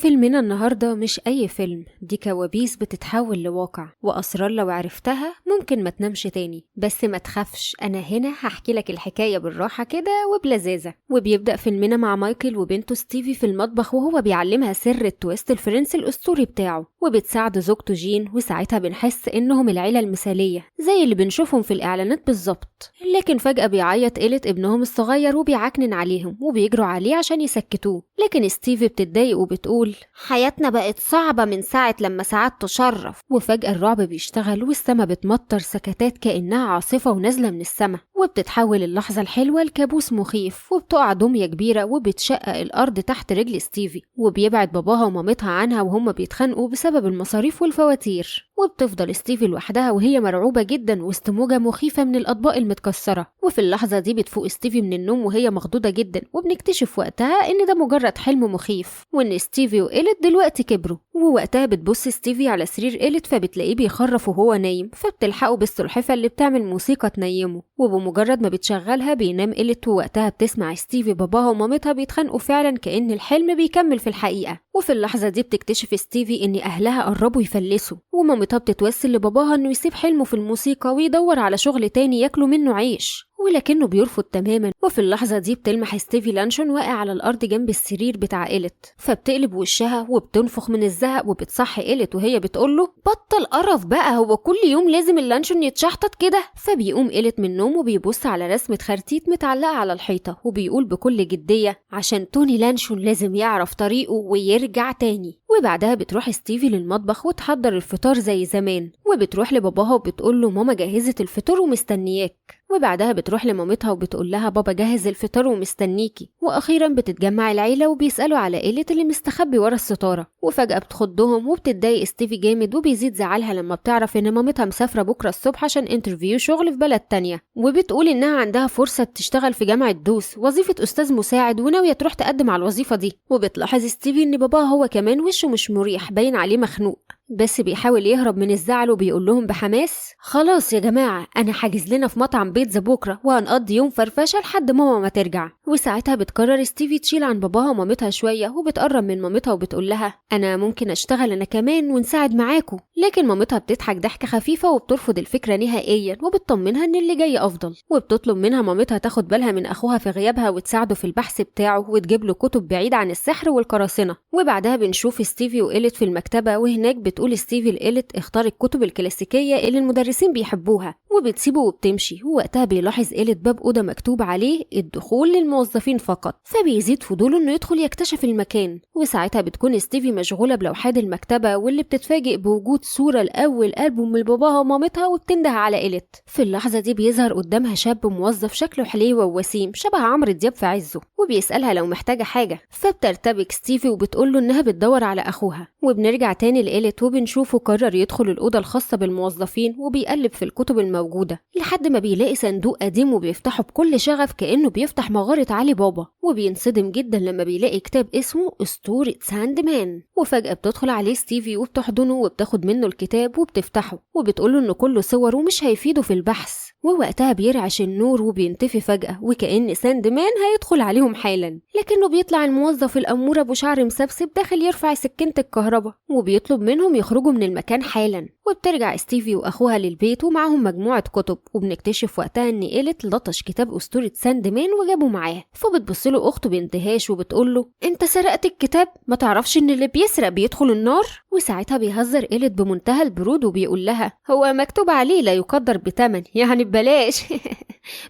فيلمنا النهاردة مش أي فيلم، دي كوابيس بتتحول لواقع وأسرار لو عرفتها ممكن ما تنامش تاني. بس ما تخافش، أنا هنا هحكي لك الحكاية بالراحة كده وبلذاذة. وبيبدأ فيلمنا مع مايكل وبنته ستيفي في المطبخ وهو بيعلمها سر التويست الفرنسي الأسطوري بتاعه، وبتساعد زوجته جين، وساعتها بنحس إنهم العيلة المثالية زي اللي بنشوفهم في الإعلانات بالظبط. لكن فجأة بيعيط إيليت ابنهم الصغير وبيعكنن عليهم وبيجروا عليه عشان يسكتوه. لكن ستيفي بتتضايق وبتقول حياتنا بقت صعبة من ساعة لما ساعات تشرف. وفجأة الرعب بيشتغل والسما بتمطر سكتات كأنها عاصفة ونازلة من السما، وبتتحول اللحظة الحلوة لكابوس مخيف، وبتقع دمية كبيرة وبتشقق الأرض تحت رجل ستيفي، وبيبعد باباها ومامتها عنها وهم بيتخانقوا بسبب المصاريف والفواتير. وبتفضل ستيفي لوحدها وهي مرعوبة جدا وسط موجة مخيفة من الأطباق المتكسرة. وفي اللحظة دي بتفوق ستيفي من النوم وهي مخضوضة جدا، وبنكتشف وقتها إن ده مجرد حلم مخيف، وإن ستيفي وإيليت دلوقتي كبروا. ووقتها بتبص ستيفي على سرير إيليت فبتلاقيه بيخرف وهو نايم، فبتلحقه بالسلحفة اللي بتعمل موسيقى تنيمه. وبمجرد ما بتشغلها بينام إيليت، ووقتها بتسمع ستيفي باباها ومامتها بيتخانقوا فعلا كأن الحلم بيكمل في الحقيقة. وفي اللحظة دي بتكتشف ستيفي إن أهلها قربوا يفلسوا، ومامتها بتتوسل لباباها إنه يسيب حلمه في الموسيقى ويدور على شغل تاني ياكلوا منه عيش، ولكنه بيرفض تماما. وفي اللحظة دي بتلمح ستيفي لانشون واقع على الأرض جنب السرير بتاع إيليت، فبتقلب وشها وبتنفخ من الزهق وبتصحي إيليت وهي بتقوله بطل قرف بقى، هو كل يوم لازم اللانشون يتشحطط كده؟ فبيقوم إيليت من النوم وبيبص على رسمة خرتيت متعلقة على الحيطة، وبيقول بكل جدية عشان توني لانشون لازم يعرف طريقه ويرجع تاني. وبعدها بتروح ستيفي للمطبخ وتحضر الفطار زي زمان، وبتروح لباباها وبتقوله ماما جهزت الفطار ومستنياك. وبعدها بتروح لمامتها وبتقول لها بابا جهز الفطار ومستنيكي. واخيرا بتتجمع العيله وبيسالوا على إيليت اللي مستخبي ورا الستاره، وفجاه بتخضهم وبتتضايق ستيفي جامد، وبيزيد زعلها لما بتعرف ان مامتها مسافره بكره الصبح عشان انترفيو شغل في بلد تانية، وبتقول انها عندها فرصه تشتغل في جامعه دوس وظيفه استاذ مساعد وناويه تروح تقدم على الوظيفه دي. وبتلاحظ ستيفي ان باباها هو كمان وشه مش مريح، باين عليه مخنوق، بس بيحاول يهرب من الزعل وبيقول لهم بحماس خلاص يا جماعة أنا حاجز لنا في مطعم بيتزا بكرة وهنقضي يوم فرفشة لحد ماما ما ترجع. وساعتها بتقرر ستيفي تشيل عن باباها ومامتها شوية، وبتقرب من مامتها وبتقول لها أنا ممكن أشتغل أنا كمان ونساعد معاكم. لكن مامتها بتضحك ضحكة خفيفة وبترفض الفكرة نهائيا، وبتطمنها إن اللي جاي أفضل، وبتطلب منها مامتها تاخد بالها من أخوها في غيابها وتساعده في البحث بتاعه وتجيب له كتب بعيدة عن السحر والقراصنة. وبعدها بنشوف ستيفي وإيليت في المكتبة، وهناك بتقول ستيفي لإيليت اختار الكتب الكلاسيكية اللي المدرسين بيحبوها، وبتسيبه وبتمشي. ووقتها بيلاحظ إيليت باب أوضة مكتوب عليه الدخول للموظفين فقط، فبيزيد فضوله إنه يدخل يكتشف المكان. وساعتها بتكون ستيفي مشغولة بلوحات المكتبة، واللي بتتفاجئ بوجود صورة لأول ألبوم من باباها ومامتها، وبتنده على إيليت. في اللحظة دي بيظهر قدامها شاب موظف شكله حليوة ووسيم شبه عمرو دياب في عزه، وبيسألها لو محتاجة حاجة، فبترتبك ستيفي وبتقوله إنها بتدور على أخوها. وبنرجع تاني لإيليت وبنشوفه قرر يدخل الأوضة الخاصة بالموظفين، وبيقلب في الكتب الموجودة لحد ما بيلاقي صندوق قديم وبيفتحه بكل شغف كأنه بيفتح مغارة علي بابا، وبينصدم جدا لما بيلاقي كتاب اسمه أسطورة ساند مان. وفجأة بتدخل عليه ستيفي وبتحضنه وبتاخد منه الكتاب وبتفتحه، وبتقوله إنه كله صور ومش هيفيده في البحث. ووقتها بيرعش النور وبينطفي فجأة، وكأن ساند مان هيدخل عليهم حالا، لكنه بيطلع الموظف الأمور أبو شعر مسبسب داخل يرفع سكينة الكهرباء، وبيطلب منهم يخرجوا من المكان حالا. وبترجع ستيفي وأخوها للبيت ومعهم مجموعة كتب، وبنكتشف وقتها إن إيليت لطش كتاب أسطورة ساند مان وجابه معاه. فبتبصله أخته بانتهاش وبتقوله أنت سرقت الكتاب؟ ما تعرفش إن اللي بيسرق بيدخل النار؟ وساعتها بيهزر إيليت بمنتهى البرود وبيقول لها هو مكتوب عليه لا يقدر بثمن، يعني ببلاش.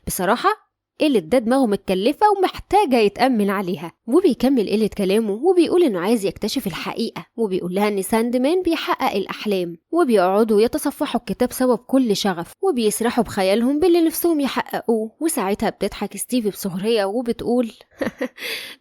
بصراحة إيليت ده دماغه متكلفة ومحتاجة يتأمن عليها. وبيكمل إيليت كلامه وبيقول إنه عايز يكتشف الحقيقة، وبيقول لها إن ساند مان بيحقق الأحلام، وبيقعدوا يتصفحوا الكتاب سوا بكل شغف، وبيسرحوا بخيالهم باللي نفسهم يحققوه. وساعتها بتضحك ستيفي بسخرية وبتقول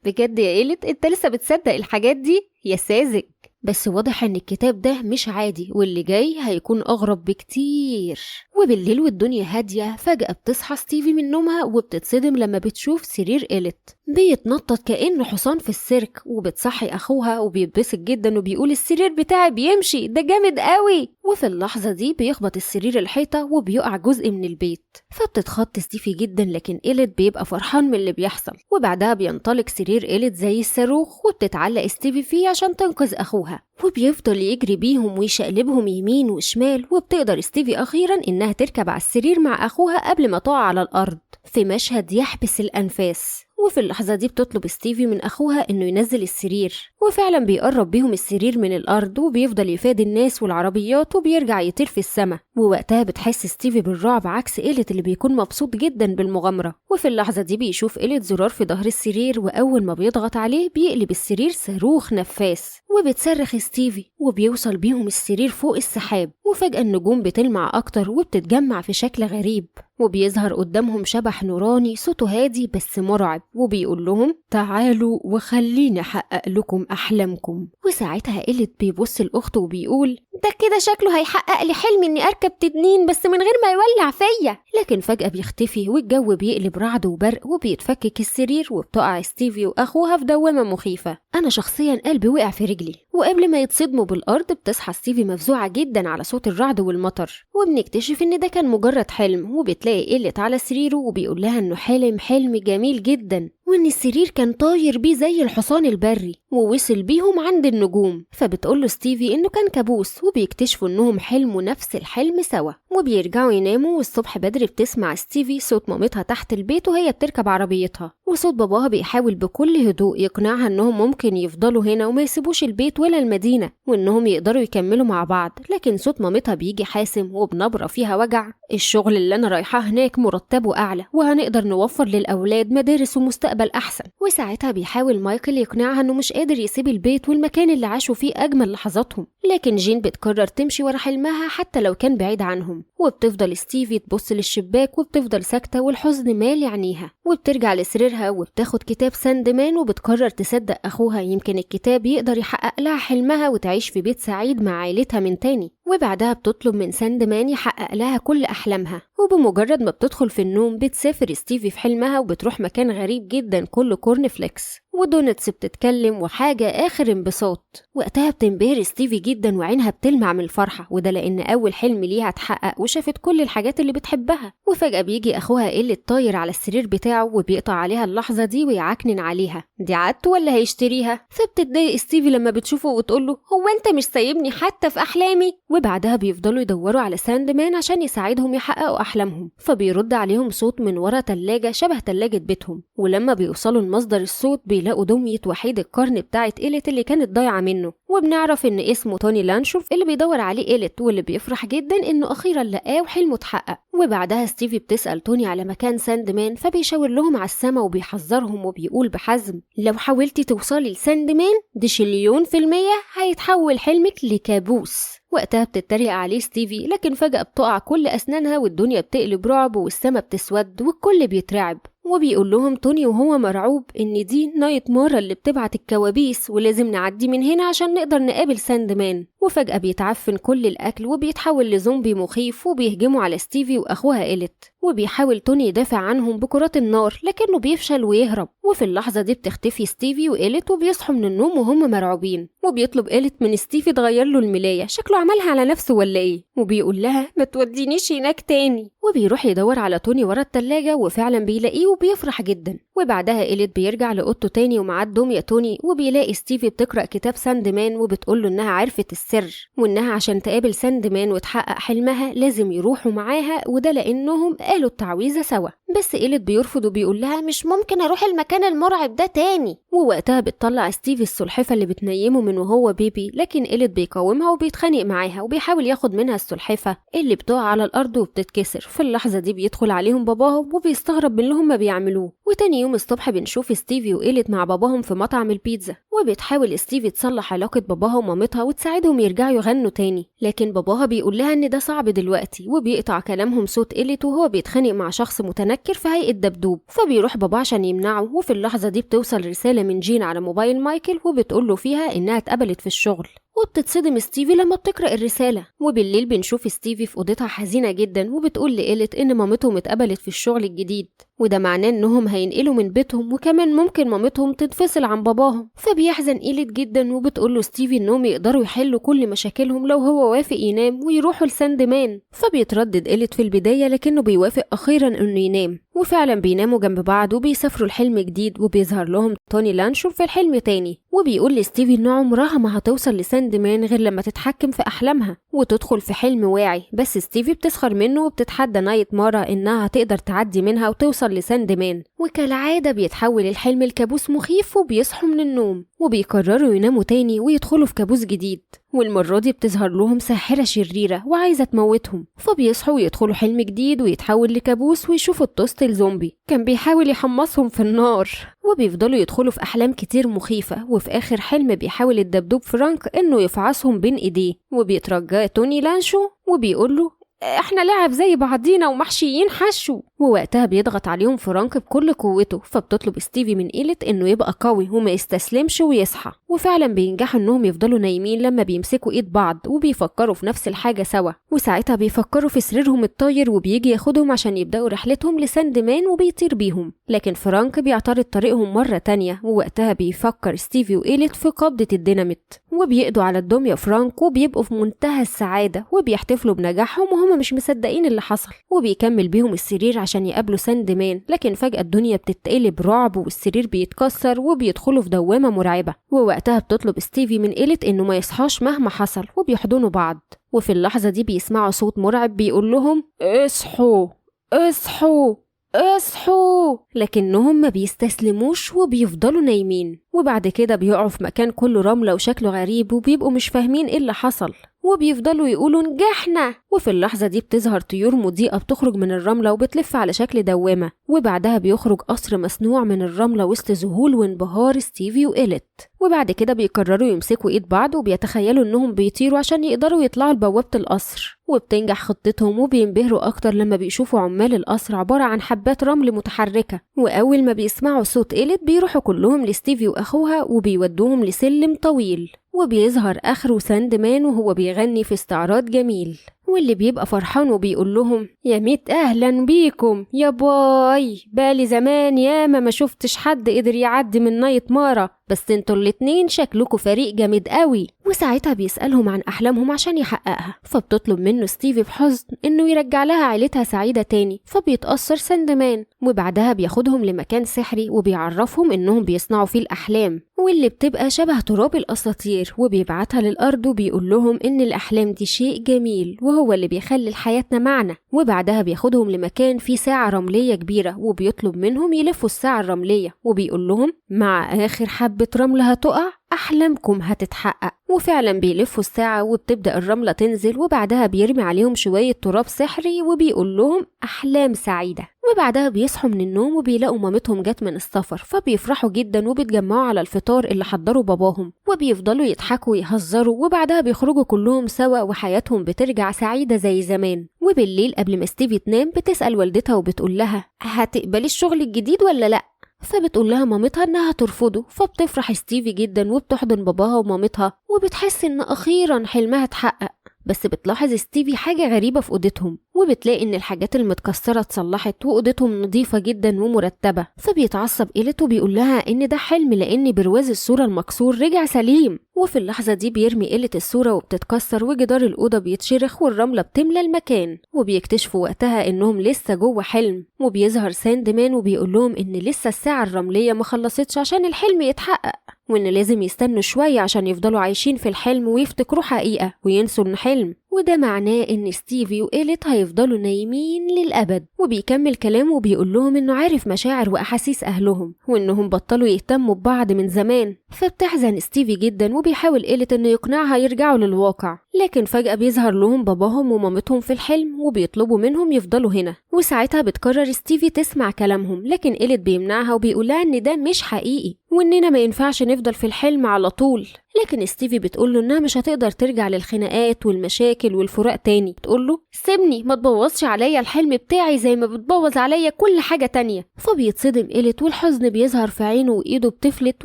بجد يا إيليت أنت لسه بتصدق الحاجات دي يا ساذج؟ بس واضح ان الكتاب ده مش عادي، واللي جاي هيكون اغرب بكتير. وبالليل والدنيا هادية فجأة بتصحى ستيفي من نومها وبتتصدم لما بتشوف سرير إيليت، بيتنطط كأنه حصان في السيرك، وبتصحي أخوها وبيتبسط جدا وبيقول السرير بتاعي بيمشي، ده جامد قوي. وفي اللحظة دي بيخبط السرير الحيطة وبيقع جزء من البيت، فبتتخض ستيفي جدا، لكن إيليت بيبقى فرحان من اللي بيحصل. وبعدها بينطلق سرير إيليت زي الصاروخ، وبتتعلق ستيفي فيه عشان تنقذ أخوها، وبيفضل يجري بيهم ويشقلبهم يمين وشمال. وبتقدر ستيفي أخيرا إنها تركب على السرير مع أخوها قبل ما تقع على الأرض في مشهد يحبس الأنفاس. وفي اللحظة دي بتطلب ستيفي من أخوها إنه ينزل السرير، وفعلا بيقرب بيهم السرير من الأرض، وبيفضل يفادي الناس والعربيات وبيرجع يطير في السماء. ووقتها بتحس ستيفي بالرعب عكس إيليت اللي بيكون مبسوط جدا بالمغامرة. وفي اللحظة دي بيشوف إيليت زرار في ظهر السرير، وأول ما بيضغط عليه بيقلب السرير صاروخ نفاث، وبتصرخ ستيفي وبيوصل بيهم السرير فوق السحاب. وفجأة النجوم بتلمع أكتر وبتتجمع في شكل غريب، وبيظهر قدامهم شبح نوراني صوته هادي بس مرعب، وبيقول لهم تعالوا وخليني أحقق لكم أحلامكم. وساعتها إيليت بيبص لأخته وبيقول ده كده شكله هيحقق لي حلمي إني أركب تنين بس من غير ما يولع فيا. لكن فجأة بيختفي والجو بيقلب رعد وبرق، وبيتفكك السرير وبتقع ستيفي وأخوها في دوامة مخيفة. أنا شخصيا قلبي وقع في رجلي. وقبل ما يتصدموا بالأرض بتصحى ستيفي مفزوعة جدا على صوت الرعد والمطر، وبنكتشف إن ده كان مجرد حلم. وبتلاقي إيليت على سريره وبيقول لها إنه حلم جميل جدا، وإن السرير كان طاير بيه زي الحصان البري ووصل بيهم عند النجوم. فبتقوله ستيفي إنه كان كابوس، وبيكتشفوا إنهم حلموا نفس الحلم سوا. وبيرجعوا يناموا، والصبح بدري بتسمع ستيفي صوت مامتها تحت البيت وهي بتركب عربيتها، وصوت باباها بيحاول بكل هدوء يقنعها إنهم ممكن يفضلوا هنا وما يسيبوش البيت ولا المدينة، وإنهم يقدروا يكملوا مع بعض. لكن صوت مامتها بيجي حاسم وبنبرة فيها وجع، الشغل اللي أنا رايحاه هناك مرتبه أعلى، وهنقدر نوفر للأولاد مدارس ومستقبل أحسن. وساعتها بيحاول مايكل يقنعها إنه مش قادر يسيب البيت والمكان اللي عاشوا فيه أجمل لحظاتهم، لكن جين بتقرر تمشي ورا حلمها حتى لو كان بعيد عنهم. وبتفضل ستيفي تبص للشباك وبتفضل ساكتة والحزن مالي عينيها. وبترجع لسريرها وبتاخد كتاب ساندمان، وبتقرر تصدق أخوها، يمكن الكتاب يقدر يحقق لها حلمها وتعيش في بيت سعيد مع عائلتها من تاني. وبعدها بتطلب من ساندمان يحقق لها كل أحلامها. وبمجرد ما بتدخل في النوم بتسافر ستيفي في حلمها وبتروح مكان غريب جدا كله كورن فليكس ودونتس بتتكلم وحاجة آخر انبساط. وقتها بتنبهر ستيفي جدا وعينها بتلمع من الفرحة، وده لأن أول حلم ليها اتحقق وشافت كل الحاجات اللي بتحبها. وفجأة بيجي أخوها إيليت طاير على السرير بتاعه وبيقطع عليها اللحظة دي ويعكنن عليها، دي عادته ولا هيشتريها؟ فبتتضايق ستيفي لما بتشوفه وتقوله هو أنت مش سايبني حتى في أحلامي؟ وبعدها بيفضلوا يدوروا على ساندمان عشان يساعدهم يحققوا أحلامهم، فبيرد عليهم صوت من ورا تلاجة شبه تلاجة بيتهم. ولما بيوصلوا لمصدر الصوت بيلاقوا دمية وحيد القرن بتاعت إيليت اللي كانت ضايعة منه، وبنعرف إن اسمه توني لانشورف اللي بيدور عليه إيليت، واللي بيفرح جدا إنه أخيرا لقاه وحلمه اتحقق. وبعدها ستيفي بتسأل توني على مكان ساندمان، فبيشاور لهم على السما وبيحذرهم وبيقول بحزم لو حاولتي توصلي لساندمان دي 1,000,000% هيتحول حلمك لكابوس. وقتها بتتريق عليه ستيفي، لكن فجأة بتقع كل أسنانها والدنيا بتقلب رعب والسما بتسود والكل بيترعب. وبيقول لهم توني وهو مرعوب إن دي نايت مارا اللي بتبعت الكوابيس ولازم نعدي من هنا عشان نقدر نقابل ساندمان. وفجأة بيتعفن كل الأكل وبيتحول لزومبي مخيف وبيهجموا على ستيفي وأخوها إيليت، وبيحاول توني يدافع عنهم بكرات النار لكنه بيفشل ويهرب. وفي اللحظة دي بتختفي ستيفي وإيليت وبيصحوا من النوم وهم مرعوبين، وبيطلب إيليت من ستيفي تغير له الملاية، شكله عملها على نفسه ولا إيه، وبيقول لها ما تودينيش هناك تاني. وبيروح يدور على توني ورا التلاجة وفعلا بيلاقيه وبيفرح جدا. وبعدها إيليت بيرجع لأوضته تاني ومعاه دمية توني، وبيلاقي ستيفي بتقرأ كتاب ساندمان وبتقوله إنها عرفت السر، وإنها عشان تقابل ساندمان وتحقق حلمها لازم يروحوا معاها، وده لأنهم قالوا التعويذة سوا. بس إيليت بيرفض وبيقول لها مش ممكن أروح المكان المرعب ده تاني. ووقتها بتطلع ستيفي السلحفة اللي بتنيمه من وهو بيبي، لكن إيليت بيقاومها وبيتخانق معاها وبيحاول ياخد منها السلحفة اللي بتقع على الأرض وبتتكسر. في اللحظة دي بيدخل عليهم باباهم وبيستغرب من اللي هم بيعملوه. وتاني يوم الصبح بنشوف ستيفي وإيليت مع باباهم في مطعم البيتزا، وبتحاول ستيفي تصلح علاقة باباها ومامتها وتساعدهم يرجعوا يغنوا تاني، لكن باباها بيقول لها إن ده صعب دلوقتي. وبيقطع كلامهم صوت إيليت وهو بيتخانق مع شخص متنكر في هيئة دبدوب، فبيروح بابا عشان يمنعه. وفي اللحظة دي بتوصل رسالة من جين على موبايل مايكل وبتقوله فيها إنها اتقبلت في الشغل، وبتتصدم ستيفي لما بتقرأ الرسالة. وبالليل بنشوف ستيفي في أوضتها حزينة جدا وبتقول لإيليت إن مامتهم اتقبلت في الشغل الجديد، وده معناه انهم هينقلوا من بيتهم، وكمان ممكن مامتهم تنفصل عن باباهم. فبيحزن إيليت جدا وبتقوله ستيفي انهم يقدروا يحلوا كل مشاكلهم لو هو وافق ينام ويروحوا لساند مان. فبيتردد إيليت في البداية لكنه بيوافق أخيرا انه ينام، وفعلا بيناموا جنب بعض وبيسافروا لحلم جديد. وبيظهر لهم توني لانشور في الحلم تاني، وبيقول لستيفي ان عمرها ما هتوصل لساند مان غير لما تتحكم في احلامها وتدخل في حلم واعي. بس ستيفي بتسخر منه وبتتحدى نايت مارا انها هتقدر تعدي منها وتوصل لساند مان. وكالعاده بيتحول الحلم لكابوس مخيف وبيصحوا من النوم وبيقرروا يناموا تاني ويدخلوا في كابوس جديد، والمرة دي بتظهر لهم ساحرة شريرة وعايزة تموتهم. فبيصحوا ويدخلوا حلم جديد ويتحول لكابوس ويشوفوا التوست الزومبي كان بيحاول يحمصهم في النار. وبيفضلوا يدخلوا في أحلام كتير مخيفة، وفي آخر حلم بيحاول الدبدوب فرانك إنه يفعصهم بين إيديه، وبيترجى توني لانشو وبيقوله احنا لعب زي بعضينا ومحشيين حشو. ووقتها بيضغط عليهم فرانك بكل قوته، فبتطلب ستيفي من إيليت انه يبقى قوي وما يستسلمش ويصحى. وفعلا بينجحوا انهم يفضلوا نايمين لما بيمسكوا ايد بعض وبيفكروا في نفس الحاجة سوا. وساعتها بيفكروا في سريرهم الطاير وبيجي ياخدهم عشان يبدأوا رحلتهم لساند مان وبيطير بيهم، لكن فرانك بيعترض طريقهم مرة تانية. ووقتها بيفكر ستيفي وإيليت في قبضة الديناميت، وبيقضوا على الدمية فرانك وبيبقوا في منتهى السعادة وبيحتفلوا بنجاحهم وهم مش مصدقين اللي حصل. وبيكمل بيهم السرير عشان يقابلوا ساند مان، لكن فجأة الدنيا بتتقلب رعب والسرير بيتكسر وبيدخلوا في دوامة مرعبة. ووقتها بتطلب ستيفي من إيليت انه ما يصحاش مهما حصل، وبيحضنوا بعض. وفي اللحظة دي بيسمعوا صوت مرعب بيقول لهم اصحوا اصحوا اصحوا، لكنهم ما بيستسلموش وبيفضلوا نايمين. وبعد كده بيقعوا في مكان كله رملة وشكله غريب وبيبقوا مش فاهمين ايه اللي حصل، وبيفضلوا يقولوا نجحنا. وفي اللحظة دي بتظهر طيور مضيئة بتخرج من الرملة وبتلف على شكل دوامة، وبعدها بيخرج قصر مصنوع من الرملة وسط ذهول وانبهار ستيفي وإيليت. وبعد كده بيقرروا يمسكوا ايد بعض وبيتخيلوا انهم بيطيروا عشان يقدروا يطلعوا لبوابة القصر. وبتنجح خطتهم وبينبهروا اكتر لما بيشوفوا عمال القصر عبارة عن حبات رمل متحركة. واول ما بيسمعوا صوت إيليت بيروحوا كلهم لستيفي واخوها وبيودوهم لسلم طويل، وبيظهر اخره ساند مان وهو بيغني في استعراض جميل، واللي بيبقى فرحان وبيقول لهم يا ميت اهلا بيكم يا باي، بالي زمان ياما ما شفتش حد قدر يعدي من نايت مارا، بس انتوا الاتنين شكلكوا فريق جامد قوي. وساعتها بيسألهم عن احلامهم عشان يحققها، فبتطلب منه ستيفي بحزن انه يرجع لها عيلتها سعيدة تاني. فبيتأثر ساند مان، وبعدها بياخدهم لمكان سحري وبيعرفهم انهم بيصنعوا فيه الاحلام واللي بتبقى شبه تراب الاساطير، وبيبعتها للارض وبيقول لهم ان الاحلام دي شيء جميل وهو اللي بيخلي حياتنا معنى. وبعدها بياخدهم لمكان فيه ساعة رملية كبيرة وبيطلب منهم يلفوا الساعة الرملية، وبيقول لهم مع آخر حبة رمل هتقع أحلامكم هتتحقق. وفعلا بيلفوا الساعة وبتبدأ الرملة تنزل، وبعدها بيرمي عليهم شوية تراب سحري وبيقول لهم أحلام سعيدة. وبعدها بيصحوا من النوم وبيلاقوا مامتهم جت من السفر، فبيفرحوا جدا وبيتجمعوا على الفطار اللي حضروا باباهم، وبيفضلوا يضحكوا ويهزروا. وبعدها بيخرجوا كلهم سوا وحياتهم بترجع سعيدة زي زمان. وبالليل قبل ما ستيفي تنام بتسأل والدتها وبتقول لها هتقبلي الشغل الجديد ولا لأ؟ فبتقول لها مامتها انها ترفضه. فبتفرح ستيفي جدا وبتحضن باباها ومامتها وبتحس ان اخيرا حلمها اتحقق. بس بتلاحظ ستيفي حاجة غريبة في أوضتهم، وبتلاقي إن الحاجات المتكسرة اتصلحت وأوضتهم نظيفة جدا ومرتبة. فبيتعصب إيليت وبيقول لها إن ده حلم لأن برواز الصورة المكسور رجع سليم. وفي اللحظة دي بيرمي إيليت الصورة وبتتكسر وجدار الأوضة بيتشرخ والرملة بتملى المكان، وبيكتشفوا وقتها إنهم لسه جوه حلم. وبيظهر ساند مان وبيقول لهم إن لسه الساعة الرملية ما خلصتش عشان الحلم يتحقق، وإن لازم يستنوا شوية عشان يفضلوا عايشين في الحلم ويفتكروا حقيقة وينسوا إن حلم. وده معناه إن ستيفي وإيليت هيفضلوا نايمين للأبد. وبيكمل كلامه وبيقول لهم إنه عارف مشاعر وأحاسيس أهلهم وإنهم بطلوا يهتموا ببعض من زمان. فبتحزن ستيفي جدا وبيحاول إيليت إنه يقنعها يرجعوا للواقع، لكن فجأة بيظهر لهم باباهم ومامتهم في الحلم وبيطلبوا منهم يفضلوا هنا. وساعتها بتقرر ستيفي تسمع كلامهم، لكن إيليت بيمنعها وبيقولها إن ده مش حقيقي وإننا ما ينفعش نفضل في الحلم على طول. لكن ستيفي بتقوله إنها مش هتقدر ترجع للخناقات والمشاكل والفراق تاني. بتقوله سيبني، ما تبوظش عليا الحلم بتاعي زي ما بتبوظ عليا كل حاجة تانية. فبيتصدم إليت والحزن بيظهر في عينه وإيده بتفلت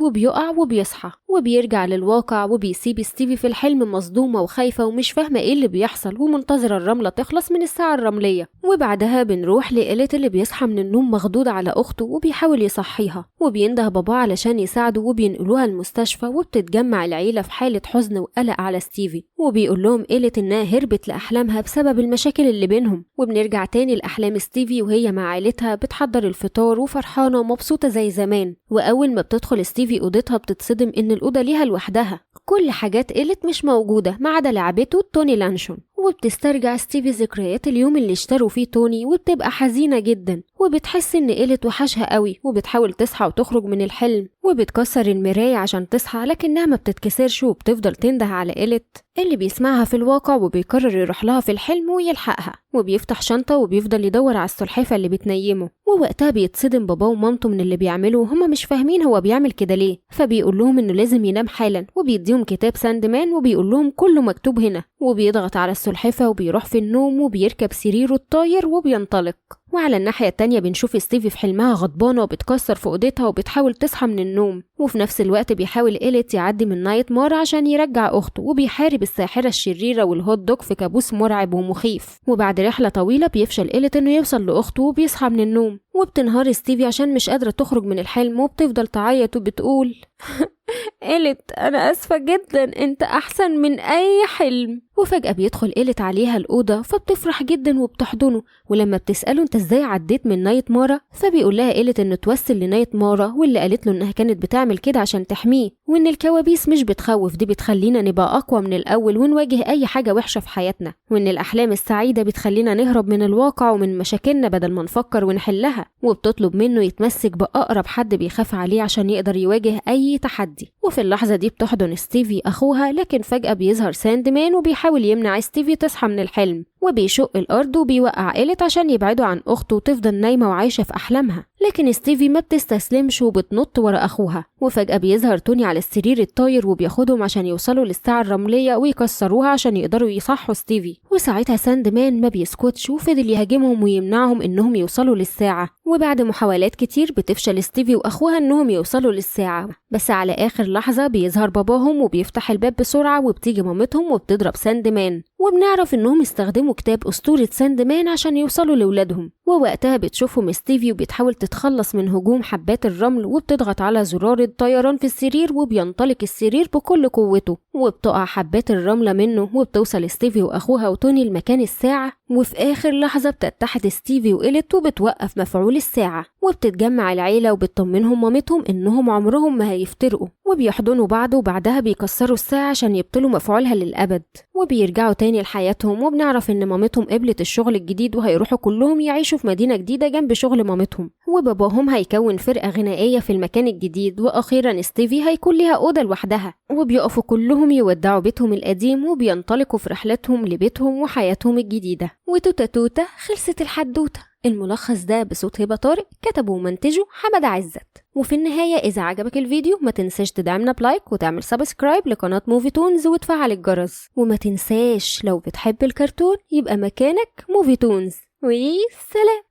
وبيقع وبيصحى وبيرجع للواقع وبيسيب ستيفي في الحلم مصدومة وخايفة ومش فاهمة إيه اللي بيحصل ومنتظرة الرملة تخلص من الساعة الرملية. وبعدها بنروح لإليت اللي بيصحى من النوم مخضوض على أخته وبيحاول يصحيها وبينده باباه علشان يساعده وبينقلوها المستشفى. وبتتجمع العيلة في حالة حزن وقلق على ستيفي وبيقول لهم إليت إنها هربت لأحلامها بسبب المشاكل اللي بينهم. وبنرجع تاني لأحلام ستيفي وهي مع عيلتها بتحضر الفطار وفرحانة ومبسوطة زي زمان. وأول ما بتدخل ستيفي أوضتها بتصدم إن الأوضة ليها لوحدها، كل حاجات إليت مش موجودة ما عدا لعبته توني لانشون. وبتسترجع ستيفي ذكريات اليوم اللي اشتروا فيه توني وبتبقى حزينة جدا وبتحس إن إليت وحشها قوي وبتحاول تصحى وتخرج من الحلم وبتكسر المراية عشان تصحى لكنها ما بتتكسرش وبتفضل تنده على إليت اللي بيسمعها في الواقع وبيقرر يروح لها في الحلم ويلحقها. وبيفتح شنطة وبيفضل يدور على السلحفاة اللي بتنيمه. ووقتها بيتصدم باباه ومامته من اللي بيعملوا وهما مش فاهمين هو بيعمل كده ليه. فبيقول لهم إنه لازم ينام حالا وبيديهم كتاب ساندمان وبيقول لهم كله مكتوب هنا. وبيضغط على السلحفاة وبيروح في النوم وبيركب سريره الطاير وبينطلق. وعلى الناحية التانية بنشوف ستيفي في حلمها غضبانة وبتكسر في أوضتها وبتحاول تصحى من النوم. وفي نفس الوقت بيحاول إليت يعدي من نايت مار عشان يرجع أخته وبيحارب الساحرة الشريرة والهوت دوج في كابوس مرعب ومخيف. وبعد رحلة طويلة بيفشل إليت إنه يوصل لأخته وبيصحى من النوم. وبتنهار ستيفي عشان مش قادرة تخرج من الحلم وبتفضل تعيط وبتقول إليت أنا أسفة جدا، أنت أحسن من أي حلم. وفجأة بيدخل إليت عليها الأوضة فبتفرح جدا وبتحضنه. ولما بتسأله أنت إزاي عديت من نايت مارا فبيقول لها إليت إنه توسل لنايت مارا واللي قالت له إنها كانت بتعمل كده عشان تحميه وإن الكوابيس مش بتخوف، دي بتخلينا نبقى أقوى من الأول ونواجه أي حاجة وحشة في حياتنا، وإن الأحلام السعيدة بتخلينا نهرب من الواقع ومن مشاكلنا بدل ما نفكر ونحلها. وبتطلب منه يتمسك بأقرب حد بيخاف عليه عشان يقدر يواجه أي تحدي. وفي اللحظة دي بتحضن ستيفي أخوها لكن فجأة بيظهر ساندمان وبيحاول يمنع ستيفي تصحى من الحلم وبيشق الأرض وبيوقع إليت عشان يبعدوا عن أخته وتفضل نايمة وعايشة في أحلامها. لكن ستيفي ما بتستسلمش وبتنط ورا أخوها. وفجأة بيظهر توني على السرير الطاير وبياخدهم عشان يوصلوا للساعة الرملية ويكسروها عشان يقدروا يصحوا ستيفي. وساعتها ساندمان ما بيسكتش وفضل يهاجمهم ويمنعهم إنهم يوصلوا للساعة. وبعد محاولات كتير بتفشل ستيفي وأخوها إنهم يوصلوا للساعة، بس على آخر لحظة بيظهر باباهم وبيفتح الباب بسرعة وبتيجي مامتهم وبتضرب ساندمان. وبنعرف إنهم استخدموا كتاب أسطورة ساندمان عشان يوصلوا لولادهم. ووقتها بتشوفهم ستيفي وبتحاول تتخلص من هجوم حبات الرمل وبتضغط على زرار الطيران في السرير وبينطلق السرير بكل قوته وبتقع حبات الرملة منه وبتوصل ستيفي وأخوها وتوني لمكان الساعة. وفي آخر لحظة بتتحد ستيفي وإليت وبتوقف مفعول الساعة وبتتجمع العيلة وبتطمنهم مامتهم إنهم عمرهم ما هيفترقوا وبيحضنوا بعض. وبعدها بيكسروا الساعة عشان يبطلوا مفعولها للأبد وبيرجعوا تاني لحياتهم. وبنعرف إن مامتهم قبلت الشغل الجديد وهيروحوا كلهم يعيشوا في مدينة جديدة جنب شغل مامتهم. وباباهم هيكون فرقة غنائية في المكان الجديد. وأخيرا ستيفي هيكون ليها أوضة لوحدها وبيقفوا كلهم يودعوا بيتهم القديم وبينطلقوا في رحلتهم لبيتهم وحياتهم الجديدة. وتوتا توتا خلصت الحدوتة. الملخص ده بصوت هبة طارق، كتبه ومنتجه حمد عزت. وفي النهاية إذا عجبك الفيديو ما تنساش تدعمنا بلايك وتعمل سبسكرايب لقناة موفي تونز وتفعل الجرس. وما تنساش لو بتحب الكرتون يبقى مكانك موفي تونز. وسلام.